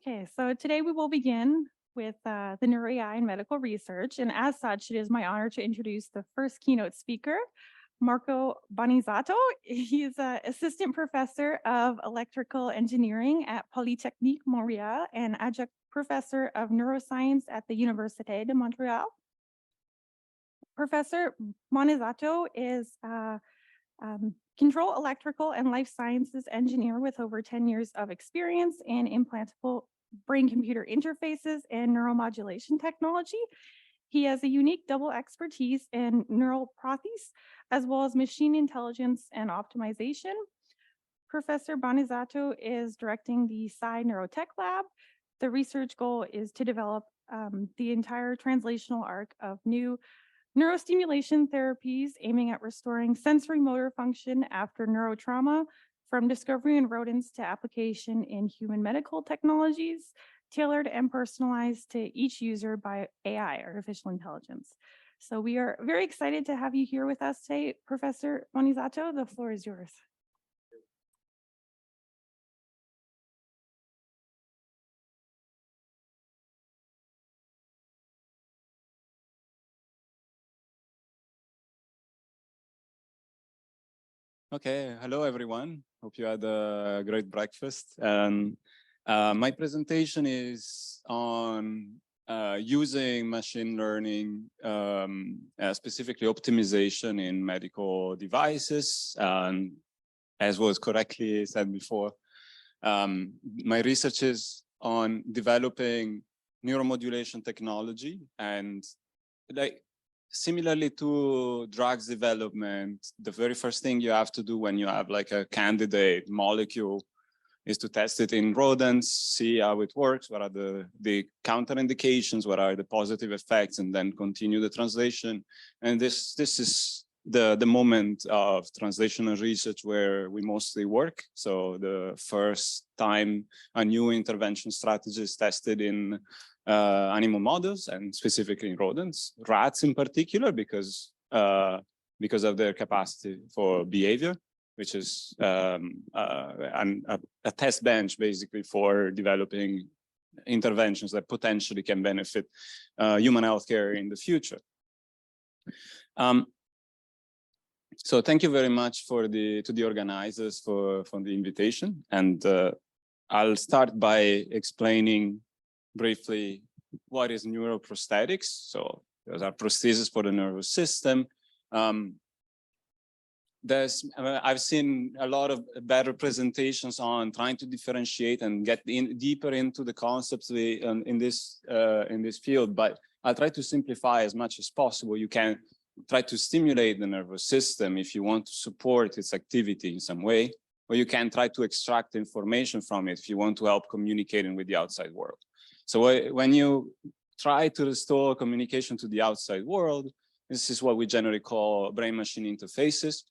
Okay, so today we will begin with the neuro-AI in medical research. And as such, it is my honor to introduce the first keynote speaker, Marco Bonizzato. He is an assistant professor of electrical engineering at Polytechnique, Montréal, and adjunct professor of neuroscience at the Université de Montréal. Professor Bonizzato is control electrical and life sciences engineer with over 10 years of experience in implantable brain-computer interfaces and neuromodulation technology. He has a unique double expertise in neuroprostheses, as well as machine intelligence and optimization. Professor Bonizzato is directing the Psi Neurotech Lab. The research goal is to develop the entire translational arc of new neurostimulation therapies aiming at restoring sensory motor function after neurotrauma, from discovery in rodents to application in human medical technologies, tailored and personalized to each user by AI, artificial intelligence. So we are very excited to have you here with us today, Professor Bonizzato. The floor is yours. Okay, hello everyone. Hope you had a great breakfast. My presentation is on using machine learning, specifically optimization in medical devices, as was correctly said before. My research is on developing neuromodulation technology, and similarly to drugs development, the very first thing you have to do when you have like a candidate molecule is to test it in rodents, see how it works, what are the counterindications, what are the positive effects, and then continue the translation. And this is the moment of translational research where we mostly work. So the first time a new intervention strategy is tested in animal models, and specifically in rodents, rats in particular, because of their capacity for behavior, which is a test bench basically for developing interventions that potentially can benefit human healthcare in the future. So thank you very much to the organizers for the invitation, and I'll start by explaining briefly what is neuroprosthetics. So those are prostheses for the nervous system. I've seen a lot of better presentations on trying to differentiate and get deeper into the concepts in this field, but I'll try to simplify as much as possible. You can try to stimulate the nervous system if you want to support its activity in some way, or you can try to extract information from it if you want to help communicating with the outside world. So when you try to restore communication to the outside world, this is what we generally call brain-machine interfaces.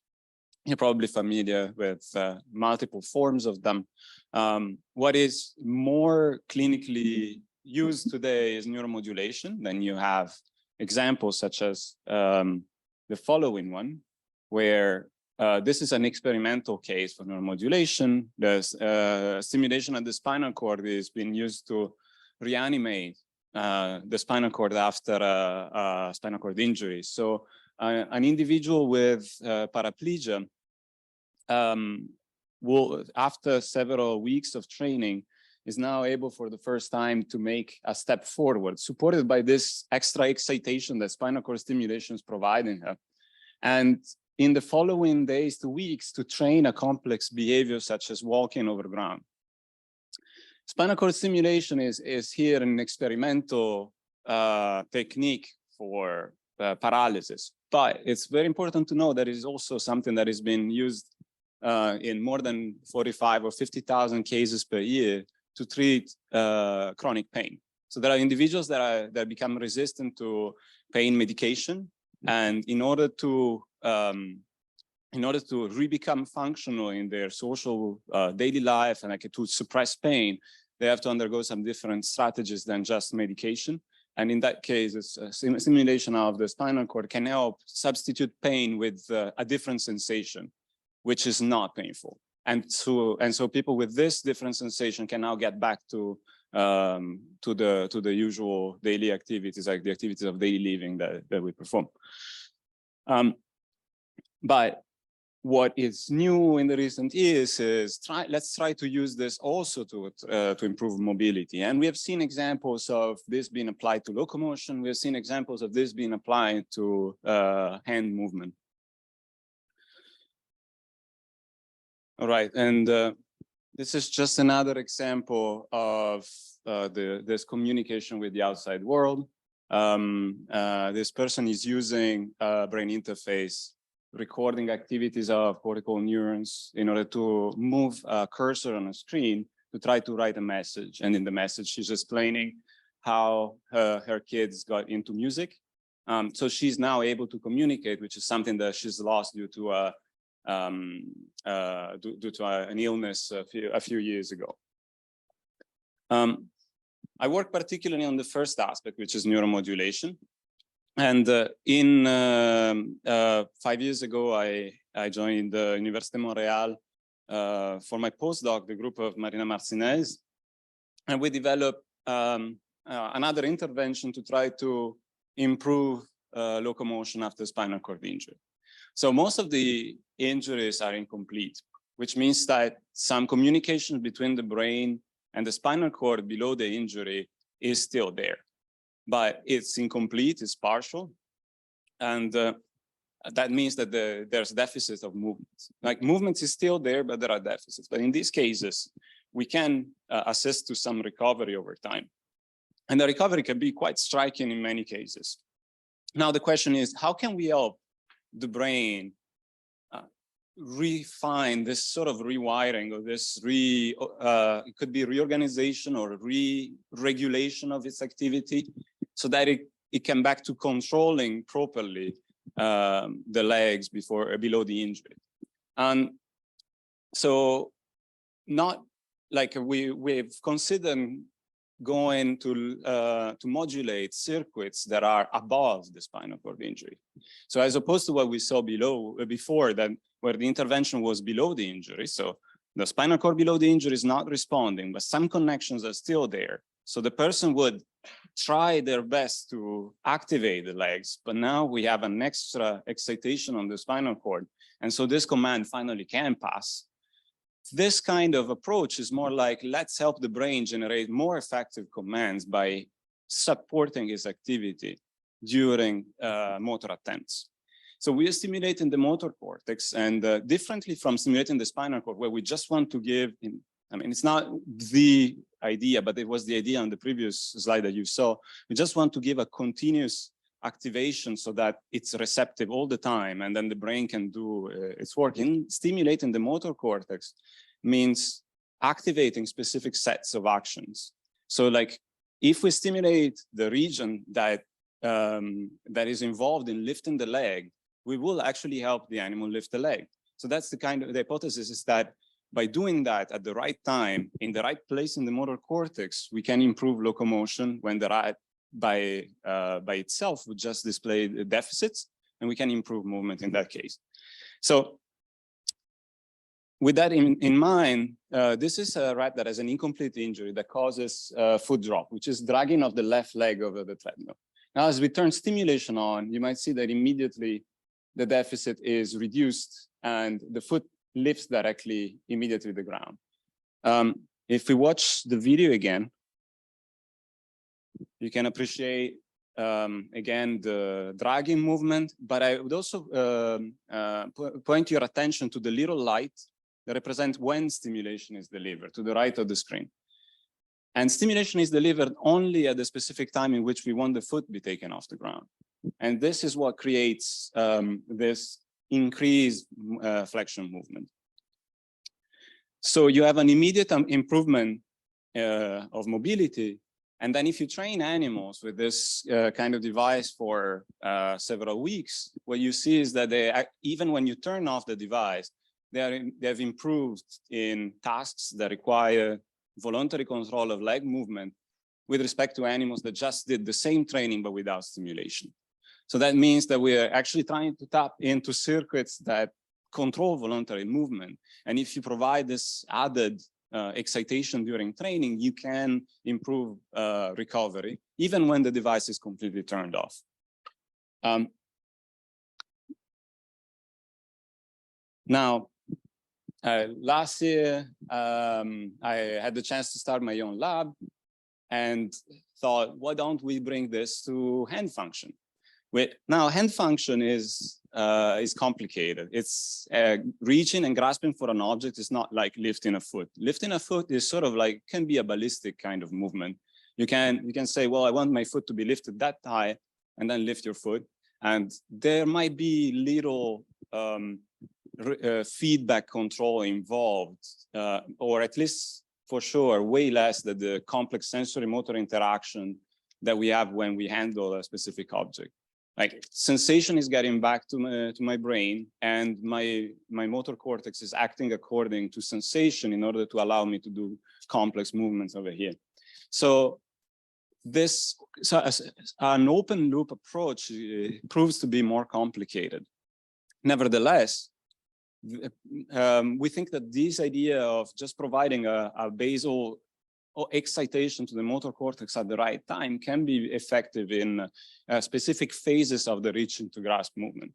You're probably familiar with multiple forms of them. What is more clinically used today is neuromodulation. Then you have examples such as the following one, where this is an experimental case for neuromodulation. The stimulation of the spinal cord is being used to reanimate the spinal cord after a spinal cord injury. So an individual with paraplegia will, after several weeks of training, is now able for the first time to make a step forward, supported by this extra excitation that spinal cord stimulation is providing her. And in the following days to weeks, to train a complex behavior such as walking over ground. Spinal cord stimulation is here an experimental technique for paralysis, but it's very important to know that it is also something that is being used in more than 45 or 50,000 cases per year to treat chronic pain. So there are individuals that become resistant to pain medication, and in order to re-become functional in their social daily life and to suppress pain, they have to undergo some different strategies than just medication. And in that case, stimulation of the spinal cord can help substitute pain with a different sensation, which is not painful. And so people with this different sensation can now get back to the usual daily activities, like the activities of daily living that we perform. But what is new in the recent years is let's try to use this also to improve mobility. And we have seen examples of this being applied to locomotion. We have seen examples of this being applied to hand movement. All right, and this is just another example of this communication with the outside world. This person is using a brain interface, recording activities of cortical neurons in order to move a cursor on a screen to try to write a message. And in the message, she's explaining how her kids got into music. So she's now able to communicate, which is something that she's lost due to an illness a few years ago. I work particularly on the first aspect, which is neuromodulation. And 5 years ago, I joined the Université de Montréal for my postdoc, the group of Marina Marcinez. And we developed another intervention to try to improve locomotion after spinal cord injury. So most of the injuries are incomplete, which means that some communication between the brain and the spinal cord below the injury is still there, but it's incomplete, it's partial. And that means that there's deficits of movements. Like movements is still there, but there are deficits. But in these cases, we can assist to some recovery over time. And the recovery can be quite striking in many cases. Now, the question is, how can we help the brain refine this sort of rewiring, or this it could be reorganization or re-regulation of its activity, so that it can back to controlling properly the legs below the injury. And so not like we've considered going to modulate circuits that are above the spinal cord injury. So as opposed to what we saw before, that where the intervention was below the injury. So the spinal cord below the injury is not responding, but some connections are still there. So the person would try their best to activate the legs, but now we have an extra excitation on the spinal cord. And so this command finally can pass. This kind of approach is more like, let's help the brain generate more effective commands by supporting its activity during motor attempts. So we are stimulating the motor cortex, and differently from stimulating the spinal cord, where we just want to give, I mean, it's not the idea, but it was the idea on the previous slide that you saw. We just want to give a continuous activation so that it's receptive all the time, and then the brain can do its work. In stimulating the motor cortex means activating specific sets of actions. So like, if we stimulate the region that is involved in lifting the leg, we will actually help the animal lift the leg. So that's the hypothesis, is that by doing that at the right time, in the right place in the motor cortex, we can improve locomotion when the rat by itself would just display the deficits, and we can improve movement in that case. So with that in mind, this is a rat that has an incomplete injury that causes foot drop, which is dragging of the left leg over the treadmill. Now, as we turn stimulation on, you might see that immediately the deficit is reduced and the foot lifts directly immediately the ground. If we watch the video again, you can appreciate again the dragging movement, but I would also point your attention to the little light that represents when stimulation is delivered to the right of the screen. And stimulation is delivered only at the specific time in which we want the foot to be taken off the ground. And this is what creates this increased flexion movement. So you have an immediate improvement of mobility. And then if you train animals with this kind of device for several weeks, what you see is that even when you turn off the device, they have improved in tasks that require voluntary control of leg movement with respect to animals that just did the same training but without stimulation. So that means that we are actually trying to tap into circuits that control voluntary movement. And if you provide this added excitation during training, you can improve recovery, even when the device is completely turned off. Now, last year, I had the chance to start my own lab and thought, why don't we bring this to hand function? Now, hand function is complicated. It's reaching and grasping for an object is not like lifting a foot. Lifting a foot is sort of like, can be a ballistic kind of movement. You can say, well, I want my foot to be lifted that high, and then lift your foot. And there might be little feedback control involved, or at least for sure, way less than the complex sensory motor interaction that we have when we handle a specific object. Like sensation is getting back to my brain, and my motor cortex is acting according to sensation in order to allow me to do complex movements over here. So an open loop approach proves to be more complicated. Nevertheless, we think that this idea of just providing a basal excitation to the motor cortex at the right time can be effective in specific phases of the reaching to grasp movement.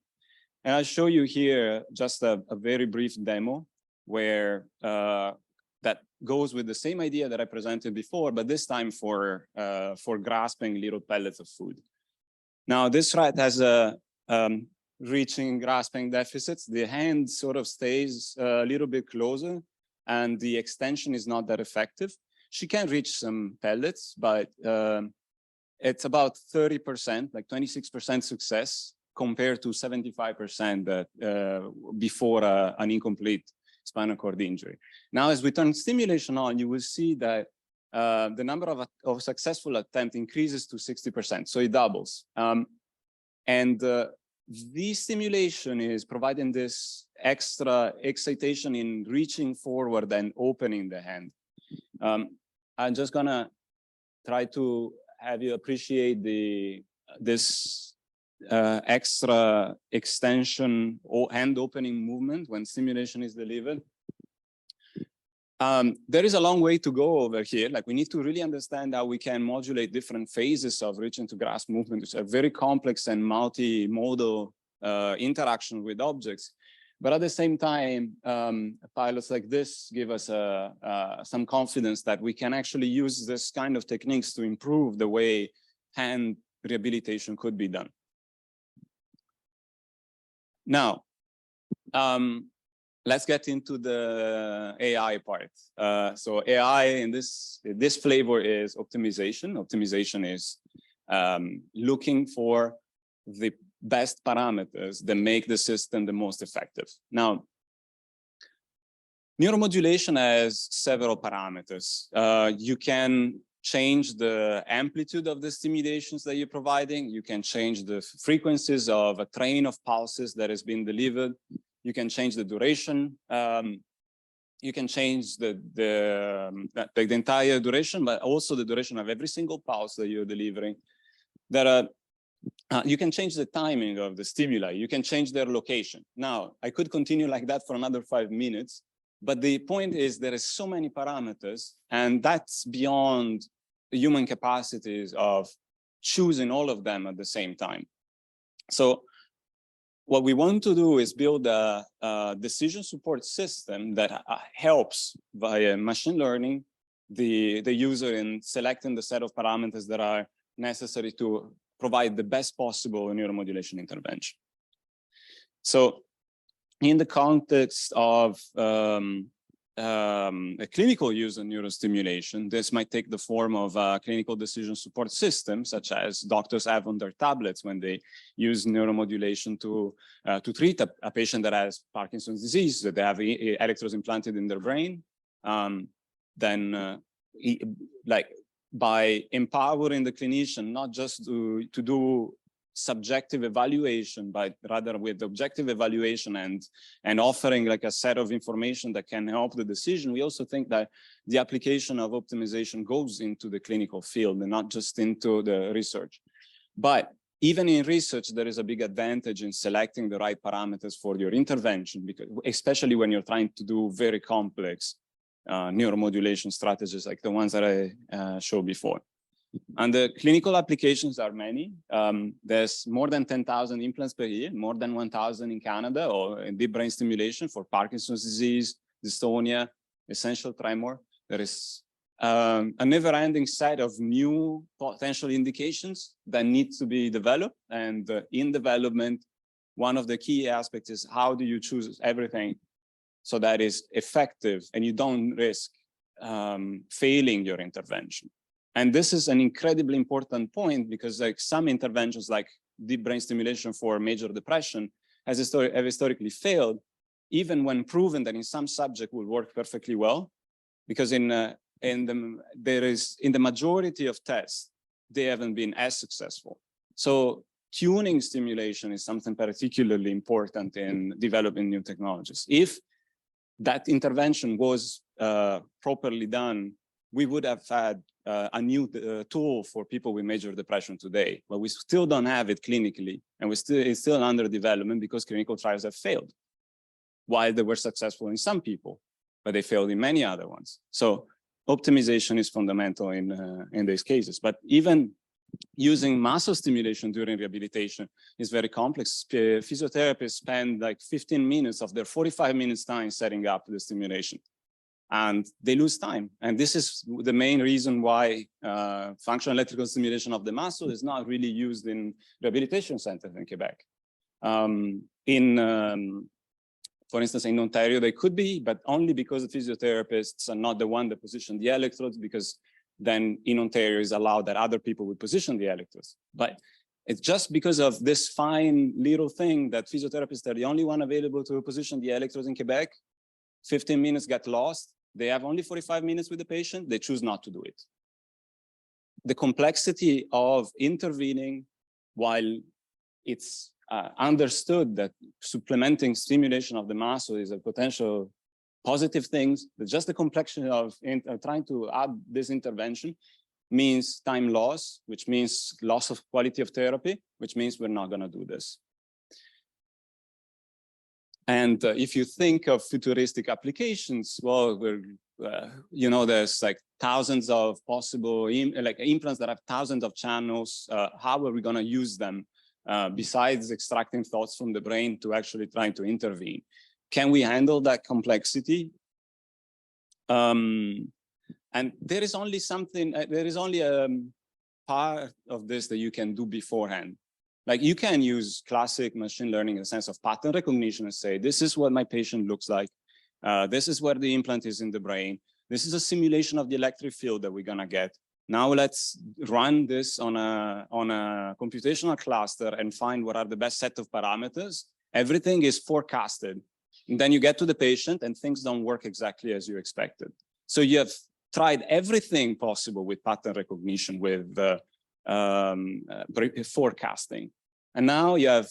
And I'll show you here just a very brief demo where that goes with the same idea that I presented before, but this time for grasping little pellets of food. Now, this rat has a reaching grasping deficits. The hand sort of stays a little bit closer, and the extension is not that effective. She can reach some pellets, but it's about 30%, like 26% success compared to 75% that before an incomplete spinal cord injury. Now, as we turn stimulation on, you will see that the number of successful attempts increases to 60%, so it doubles. The stimulation is providing this extra excitation in reaching forward and opening the hand. I'm just gonna try to have you appreciate this extra extension or hand opening movement when stimulation is delivered. There is a long way to go over here. Like, we need to really understand how we can modulate different phases of reaching to grasp movement. It's a very complex and multimodal interaction with objects. But at the same time, pilots like this give us some confidence that we can actually use this kind of techniques to improve the way hand rehabilitation could be done. Now, let's get into the AI part. So AI in this flavor is optimization. Optimization is looking for the best parameters that make the system the most effective. Now, neuromodulation has several parameters. You can change the amplitude of the stimulations that you're providing. You can change the frequencies of a train of pulses that has been delivered. You can change the duration. You can change the entire duration, but also the duration of every single pulse that you're delivering. You can change the timing of the stimuli. You can change their location. Now, I could continue like that for another 5 minutes, but the point is there is so many parameters, and that's beyond the human capacities of choosing all of them at the same time. So what we want to do is build a decision support system that helps via machine learning the user in selecting the set of parameters that are necessary to provide the best possible neuromodulation intervention. So in the context of a clinical use of neurostimulation, this might take the form of a clinical decision support system, such as doctors have on their tablets when they use neuromodulation to treat a patient that has Parkinson's disease, that they have electrodes implanted in their brain. Like, by empowering the clinician not just to do subjective evaluation, but rather with objective evaluation and offering like a set of information that can help the decision, we also think that the application of optimization goes into the clinical field and not just into the research. But even in research, there is a big advantage in selecting the right parameters for your intervention, because especially when you're trying to do very complex neuromodulation strategies like the ones that I showed before. And the clinical applications are many. There's more than 10,000 implants per year, more than 1,000 in Canada, or in deep brain stimulation for Parkinson's disease, dystonia, essential tremor. There is a never-ending set of new potential indications that need to be developed. And in development, one of the key aspects is how do you choose everything so that is effective and you don't risk failing your intervention. And this is an incredibly important point, because like some interventions like deep brain stimulation for major depression have historically failed, even when proven that in some subject will work perfectly well, because in the majority of tests, they haven't been as successful. So tuning stimulation is something particularly important in developing new technologies. If that intervention was properly done, we would have had a new tool for people with major depression today, but we still don't have it clinically, and it's still under development because clinical trials have failed. While they were successful in some people, but they failed in many other ones. So optimization is fundamental in these cases. But even using muscle stimulation during rehabilitation is very complex. Physiotherapists spend like 15 minutes of their 45 minutes time setting up the stimulation, and they lose time. And this is the main reason why functional electrical stimulation of the muscle is not really used in rehabilitation centers in Quebec. For instance, in Ontario, they could be, but only because the physiotherapists are not the one that position the electrodes, because then in Ontario is allowed that other people would position the electrodes. But it's just because of this fine little thing that physiotherapists are the only one available to position the electrodes in Quebec. 15 minutes get lost. They have only 45 minutes with the patient. They choose not to do it. The complexity of intervening while it's understood that supplementing stimulation of the muscle is a potential positive things, but just the complexity of trying to add this intervention means time loss, which means loss of quality of therapy, which means we're not going to do this. And if you think of futuristic applications, well, you know, there's like thousands of possible implants that have thousands of channels. How are we going to use them besides extracting thoughts from the brain to actually trying to intervene? Can we handle that complexity? And there is only something, there is only a part of this that you can do beforehand. Like you can use classic machine learning in the sense of pattern recognition and say, this is what my patient looks like. This is where the implant is in the brain. This is a simulation of the electric field that we're gonna get. Now let's run this on a computational cluster and find what are the best set of parameters. Everything is forecasted. And then you get to the patient and things don't work exactly as you expected. So you have tried everything possible with pattern recognition, with forecasting. And now you have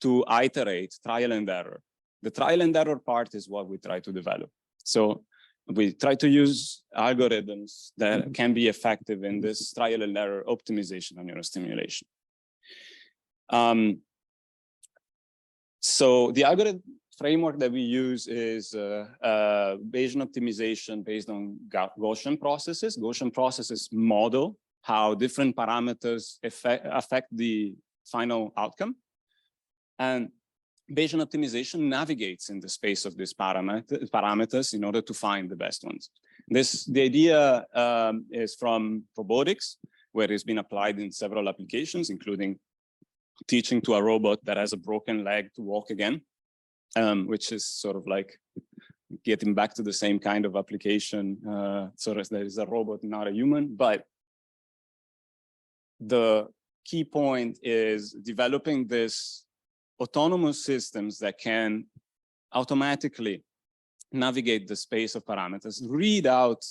to iterate, trial and error. The trial and error part is what we try to develop. So we try to use algorithms that can be effective in this trial and error optimization of neurostimulation. So the algorithm framework that we use is Bayesian optimization based on Gaussian processes. Gaussian processes model how different parameters affect the final outcome. And Bayesian optimization navigates in the space of these parameters in order to find the best ones. The idea is from robotics, where it's been applied in several applications, including teaching to a robot that has a broken leg to walk again, which is sort of like getting back to the same kind of application. So there is a robot, not a human, but the key point is developing this autonomous systems that can automatically navigate the space of parameters, read out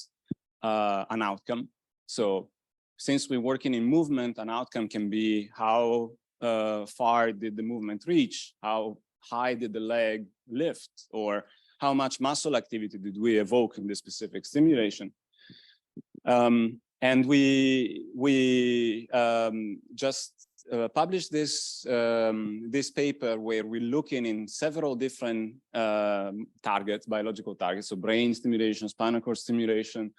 an outcome. So since we're working in movement, an outcome can be how far did the movement reach, how high did the leg lift, or how much muscle activity did we evoke in this specific stimulation. And we just published this paper where we're looking in several different targets, biological targets, so brain stimulation, spinal cord stimulation,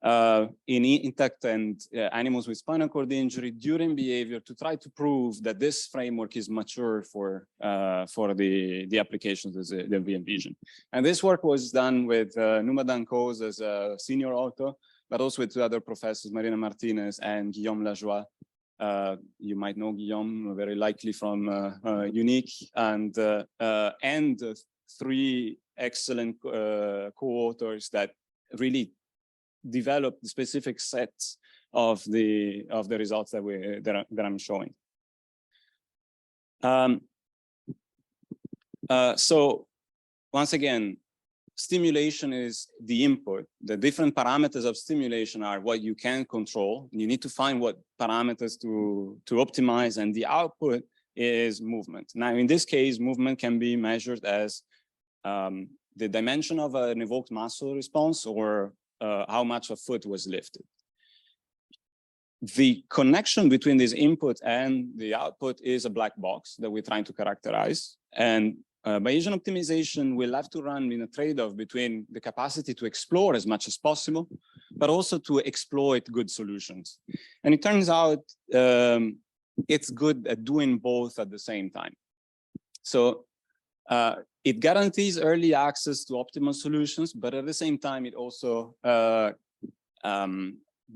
in intact and animals with spinal cord injury during behavior, to try to prove that this framework is mature for the applications that we envision. And this work was done with Numadan Kose as a senior author, but also with two other professors, Marina Martinez and Guillaume Lajoie. You might know Guillaume, very likely from Unique, and three excellent co-authors that really developed specific sets of the results that I'm showing. So once again, stimulation is the input. The different parameters of stimulation are what you can control. You need to find what parameters to optimize, and the output is movement. Now, in this case, movement can be measured as the dimension of an evoked muscle response, or how much a foot was lifted. The connection between this input and the output is a black box that we're trying to characterize. And Bayesian optimization will have to run in a trade-off between the capacity to explore as much as possible, but also to exploit good solutions. And it turns out it's good at doing both at the same time. So it guarantees early access to optimal solutions, but at the same time, it also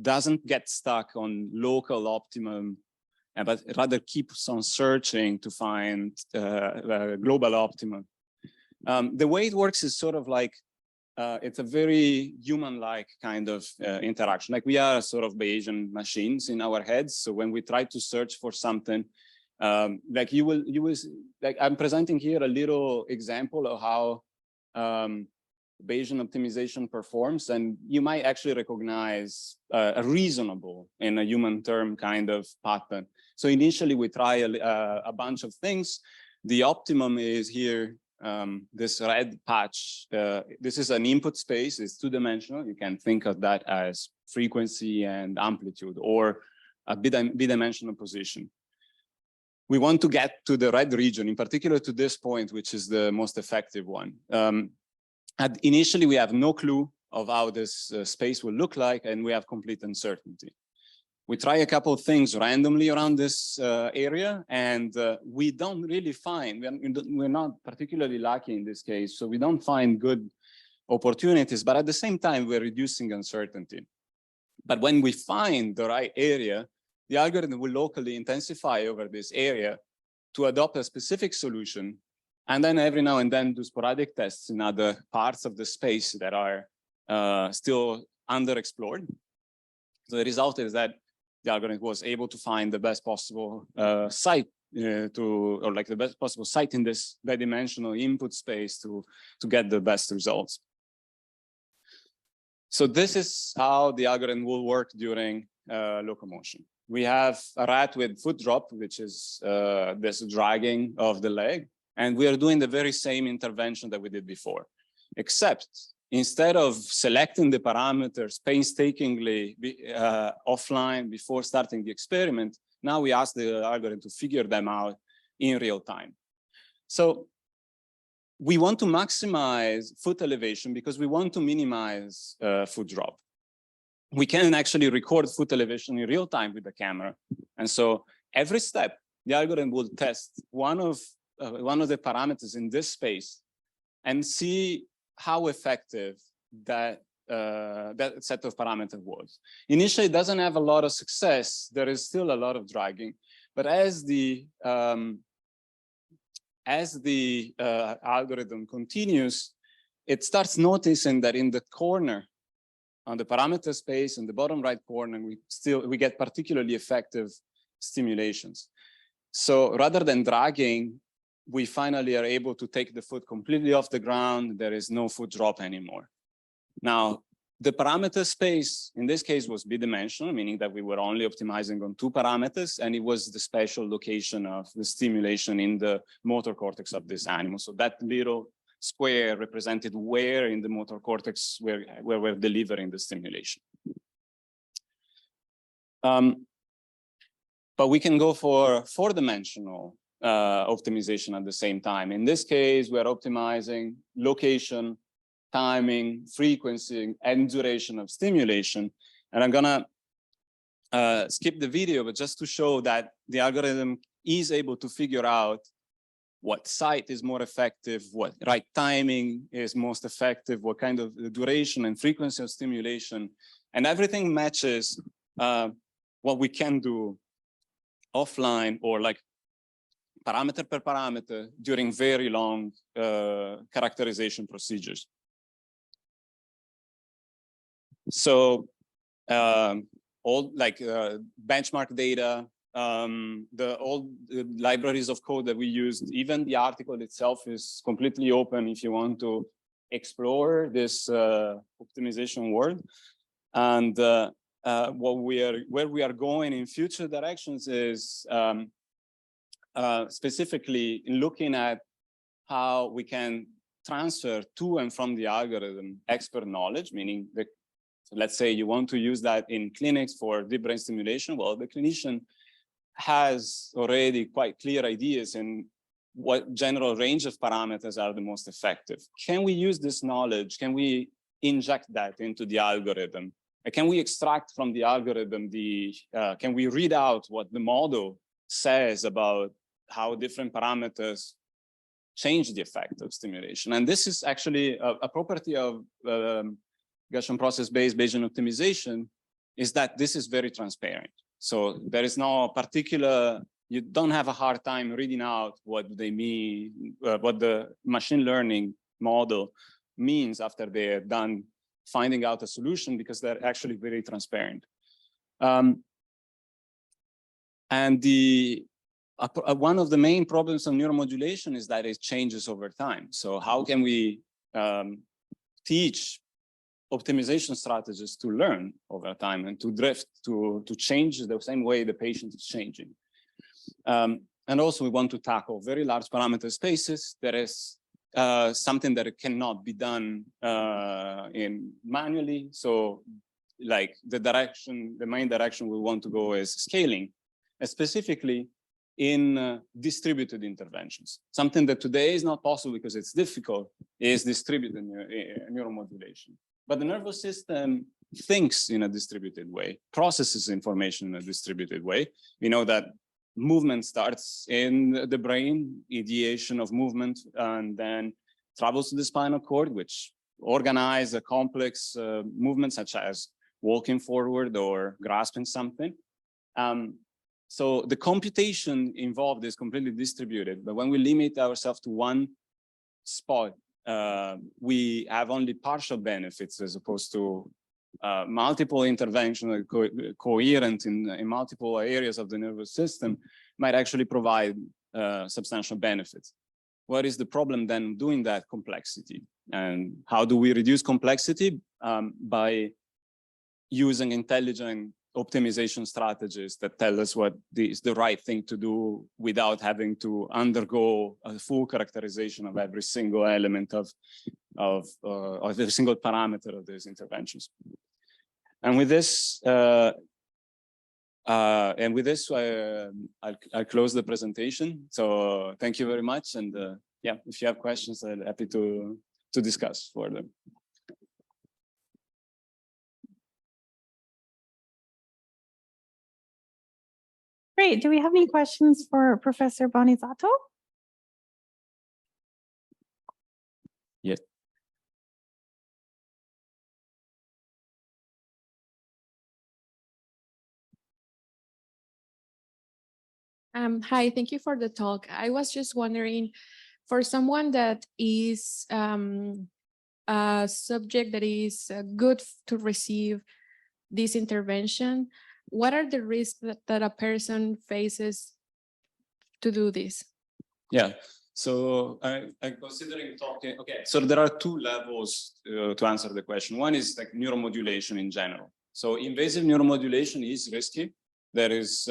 doesn't get stuck on local optimum, but rather keeps on searching to find global optimum. The way it works is sort of like, it's a very human-like kind of interaction. Like, we are sort of Bayesian machines in our heads. So when we try to search for something, like you will, like, I'm presenting here a little example of how Bayesian optimization performs, and you might actually recognize a reasonable, in a human term, kind of pattern. So initially we try a bunch of things. The optimum is here, this red patch. This is an input space, it's two-dimensional. You can think of that as frequency and amplitude, or a bidimensional position. We want to get to the red region, in particular to this point, which is the most effective one. Initially, we have no clue of how this space will look like, and we have complete uncertainty. We try a couple of things randomly around this area, and we don't really find, we're not particularly lucky in this case, so we don't find good opportunities, but at the same time, we're reducing uncertainty. But when we find the right area, the algorithm will locally intensify over this area to adopt a specific solution, and then every now and then do sporadic tests in other parts of the space that are still underexplored. So the result is that the algorithm was able to find the best possible site the best possible site in this bidimensional input space to get the best results. So this is how the algorithm will work during locomotion. We have a rat with foot drop, which is this dragging of the leg. And we are doing the very same intervention that we did before, except instead of selecting the parameters painstakingly offline before starting the experiment, now we ask the algorithm to figure them out in real time. So we want to maximize foot elevation because we want to minimize foot drop. We can actually record foot elevation in real time with the camera. And so every step, the algorithm will test one of the parameters in this space and see how effective that set of parameters was. Initially, it doesn't have a lot of success. There is still a lot of dragging, but as the algorithm continues, it starts noticing that in the corner, on the parameter space in the bottom right corner, we get particularly effective stimulations. So rather than dragging, we finally are able to take the foot completely off the ground. There is no foot drop anymore. Now, the parameter space in this case was bidimensional, meaning that we were only optimizing on two parameters, and it was the spatial location of the stimulation in the motor cortex of this animal. So that little square represented where in the motor cortex where we're delivering the stimulation. but we can go for four-dimensional optimization at the same time. In this case, we're optimizing location, timing, frequency, and duration of stimulation. And I'm gonna skip the video, but just to show that the algorithm is able to figure out what site is more effective, what right timing is most effective, what kind of duration and frequency of stimulation, and everything matches what we can do offline or like parameter per parameter during very long characterization procedures. So all like benchmark data, the old libraries of code that we used, even the article itself is completely open if you want to explore this optimization world. And where we are going in future directions is specifically in looking at how we can transfer to and from the algorithm expert knowledge, meaning the, so let's say you want to use that in clinics for deep brain stimulation. Well, the clinician has already quite clear ideas in what general range of parameters are the most effective. Can we use this knowledge? Can we inject that into the algorithm? Can we extract from the algorithm can we read out what the model says about how different parameters change the effect of stimulation? And this is actually a property of Gaussian process-based Bayesian optimization, is that this is very transparent. So there is no particular, you don't have a hard time reading out what they mean, what the machine learning model means after they're done finding out a solution, because they're actually very transparent. And one of the main problems of neuromodulation is that it changes over time. So how can we teach optimization strategies to learn over time and to drift, to change the same way the patient is changing? And also we want to tackle very large parameter spaces. There is something that cannot be done in manually. So like the main direction we want to go is scaling, specifically in distributed interventions. Something that today is not possible because it's difficult is distributed neuromodulation. But the nervous system thinks in a distributed way, processes information in a distributed way. We know that movement starts in the brain, ideation of movement, and then travels to the spinal cord, which organize a complex movement such as walking forward or grasping something. So the computation involved is completely distributed, but when we limit ourselves to one spot, we have only partial benefits as opposed to multiple interventions coherent in multiple areas of the nervous system might actually provide substantial benefits. What is the problem then doing that? Complexity. And how do we reduce complexity? By using intelligent optimization strategies that tell us what is the right thing to do without having to undergo a full characterization of every single element of every single parameter of these interventions. And with this, I'll close the presentation. So thank you very much. And yeah, if you have questions, I'm happy to discuss for them. Great. Do we have any questions for Professor Bonizzato? Yes. Hi, thank you for the talk. I was just wondering, for someone that is a subject that is good to receive this intervention, what are the risks that a person faces to do this? Yeah, so I'm considering talking, okay, so there are two levels to answer the question. One is like neuromodulation in general. So invasive neuromodulation is risky. There is,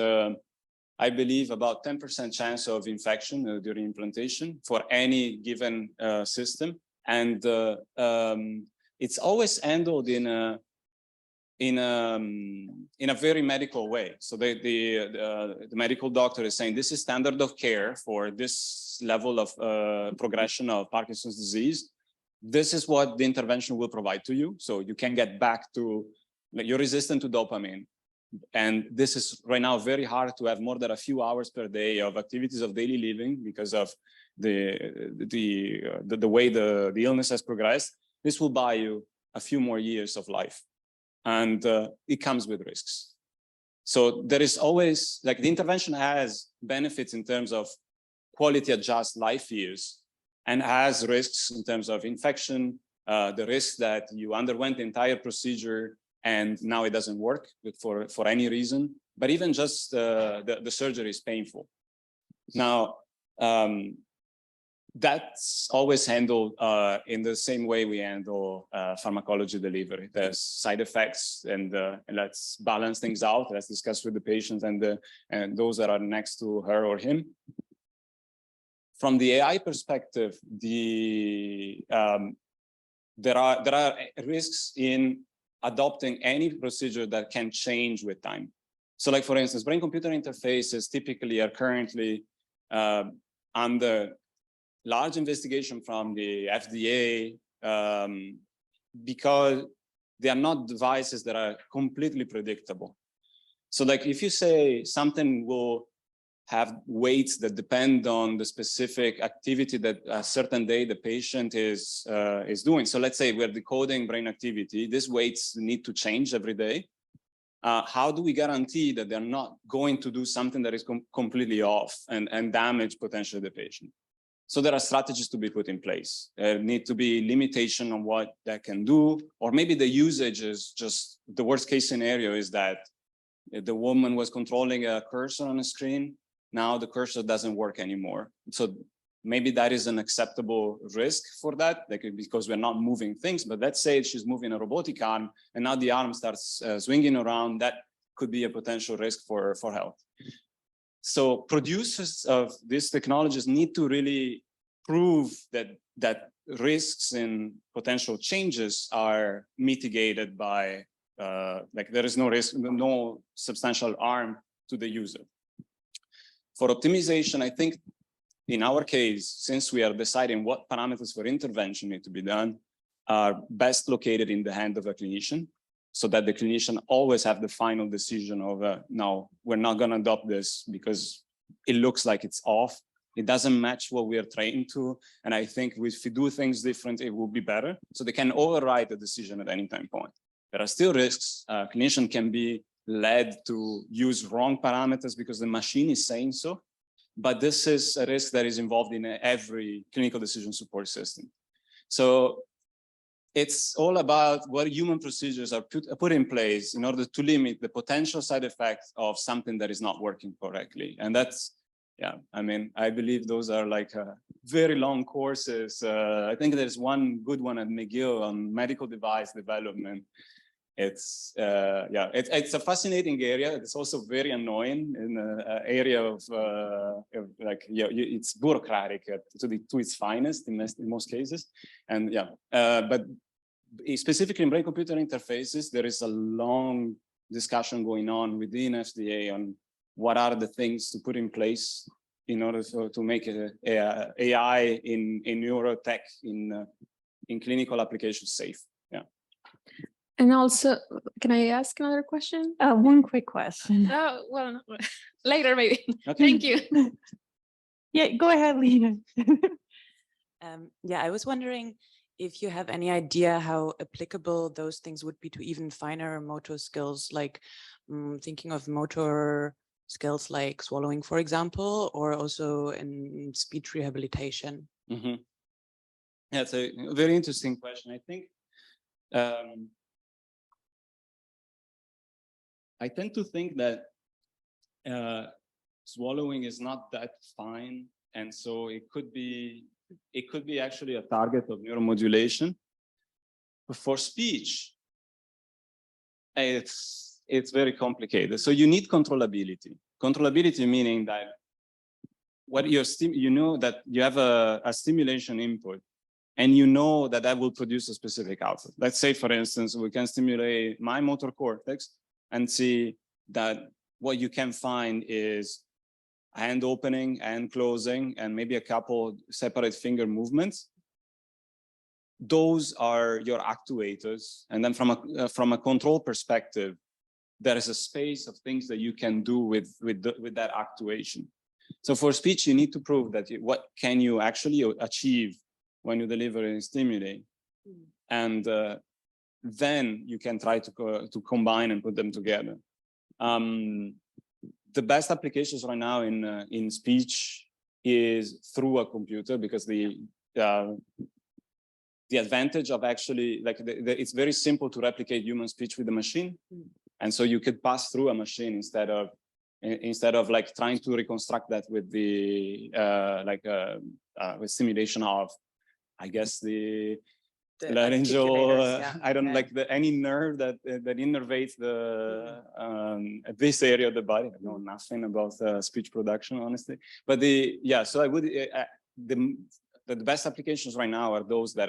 I believe, about 10% chance of infection during implantation for any given system. And it's always handled in in a very medical way. So the medical doctor is saying this is standard of care for this level of progression of Parkinson's disease. This is what the intervention will provide to you. So you can get back to, like, you're resistant to dopamine. And this is right now very hard to have more than a few hours per day of activities of daily living because of the way the illness has progressed. This will buy you a few more years of life. And it comes with risks. So there is always, like, the intervention has benefits in terms of quality adjust life years and has risks in terms of infection, the risk that you underwent the entire procedure and now it doesn't work for any reason. But even just the surgery is painful. Now, that's always handled in the same way we handle pharmacology delivery. There's side effects, and let's balance things out. Let's discuss with the patient and those that are next to her or him. From the AI perspective, there are risks in adopting any procedure that can change with time. So, like, for instance, brain-computer interfaces typically are currently under large investigation from the FDA because they are not devices that are completely predictable. So, like, if you say something will have weights that depend on the specific activity that a certain day the patient is doing. So let's say we're decoding brain activity, these weights need to change every day. How do we guarantee that they're not going to do something that is completely off and damage potentially the patient? So there are strategies to be put in place. There need to be limitation on what that can do, or maybe the usage is just, the worst case scenario is that the woman was controlling a cursor on a screen. Now the cursor doesn't work anymore. So maybe that is an acceptable risk for that, like, because we're not moving things. But let's say she's moving a robotic arm and now the arm starts swinging around. That could be a potential risk for health. So producers of these technologies need to really prove that risks and potential changes are mitigated by, like, there is no risk, no substantial harm to the user. For optimization, I think in our case, since we are deciding what parameters for intervention need to be done, are best located in the hand of a clinician, so that the clinician always have the final decision of, no, we're not going to adopt this because it looks like it's off. It doesn't match what we are trained to. And I think if we do things different, it will be better. So they can override the decision at any time point. There are still risks. A clinician can be led to use wrong parameters because the machine is saying so. But this is a risk that is involved in every clinical decision support system. So it's all about what human procedures are put in place in order to limit the potential side effects of something that is not working correctly. And that's, yeah, I mean, I believe those are like very long courses. I think there's one good one at McGill on medical device development. It's yeah, it's a fascinating area. It's also very annoying in an area of like, yeah, it's bureaucratic to its finest in most cases. And yeah, but specifically in brain-computer interfaces, there is a long discussion going on within FDA on what are the things to put in place in order to make AI in neurotech in clinical applications safe. Yeah. And also, can I ask another question? One quick question. Oh, well, later maybe. Okay. Thank you. Yeah, go ahead, Lena. Yeah, I was wondering if you have any idea how applicable those things would be to even finer motor skills, like thinking of motor skills like swallowing, for example, or also in speech rehabilitation. Mm-hmm. Yeah, it's a very interesting question. I think I tend to think that swallowing is not that fine, and so it could be actually a target of neuromodulation. But for speech, it's very complicated. So you need controllability. Controllability meaning that what you know that you have a stimulation input, and you know that that will produce a specific output. Let's say, for instance, we can stimulate my motor cortex and see that what you can find is hand opening, hand closing, and maybe a couple separate finger movements. Those are your actuators. And then from a control perspective, there is a space of things that you can do with that actuation. So for speech, you need to prove that what can you actually achieve when you deliver and stimulate. And then you can try to combine and put them together. The best applications right now in speech is through a computer, because the advantage of actually, like, it's very simple to replicate human speech with a machine. And so you could pass through a machine instead of like trying to reconstruct that with the with simulation of, I guess, the laryngeal, I don't like any nerve that innervates this area of the body. I know nothing about speech production, honestly. But so I would the best applications right now are those that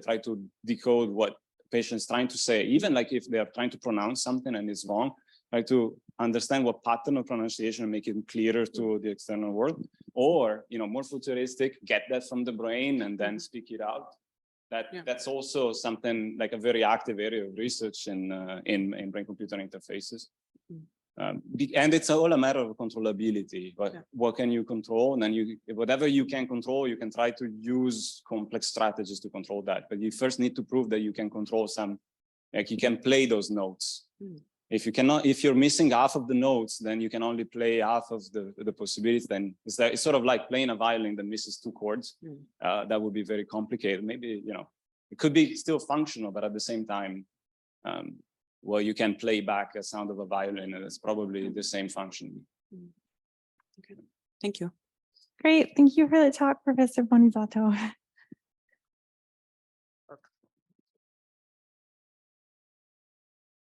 try to decode what patients trying to say, even like if they are trying to pronounce something and it's wrong, try to understand what pattern of pronunciation and make it clearer to the external world, or more futuristic, get that from the brain and then speak it out. That's also something like a very active area of research in brain-computer interfaces. And it's all a matter of controllability. What can you control? And then whatever you can control, you can try to use complex strategies to control that. But you first need to prove that you can control some, like you can play those notes. If you're missing half of the notes, then you can only play half of the possibilities. Then it's sort of like playing a violin that misses 2 chords. That would be very complicated. Maybe, it could be still functional, but at the same time, well, you can play back a sound of a violin, and it's probably the same function. Okay. Thank you. Great. Thank you for the talk, Professor Bonizzato.